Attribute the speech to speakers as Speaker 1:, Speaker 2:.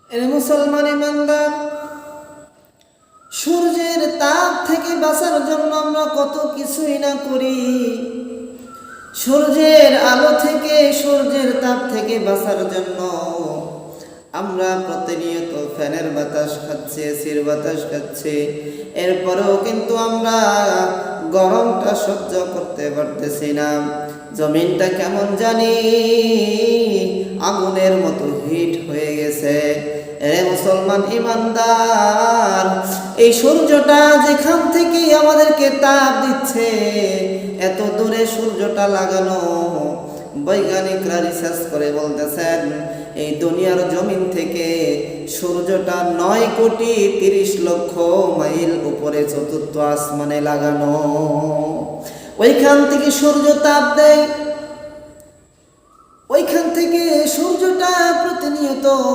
Speaker 1: এর মুসলমান ইমানদার, সূর্যের তাপ থেকে বাঁচার জন্য আমরা কত কিছুই না করি। সূর্যের আলো থেকে, সূর্যের তাপ থেকে বাঁচার জন্য আমরা প্রতিনিয়ত ফ্যানের বাতাস খাচ্ছি, এসির বাতাস খাচ্ছি। এরপরেও কিন্তু আমরা গরমটা সহ্য করতে পারতেছি না। জমিনটা কেমন জানি আগুনের মতো হিট হয়ে গেছে। এ মুসলমান ইমানদার, এই সূর্যটা যেখান থেকে আমাদেরকে তাপ দিচ্ছে, এত দূরে সূর্যটা লাগানো, বৈজ্ঞানিকরা রিসার্চ করে বলতেছেন এই দুনিয়ার জমিন থেকে সূর্যটা 9,30,00,000 মাইল উপরে চতুর্থ আসমানে লাগানো। ওইখান থেকে সূর্য তাপ দেয়।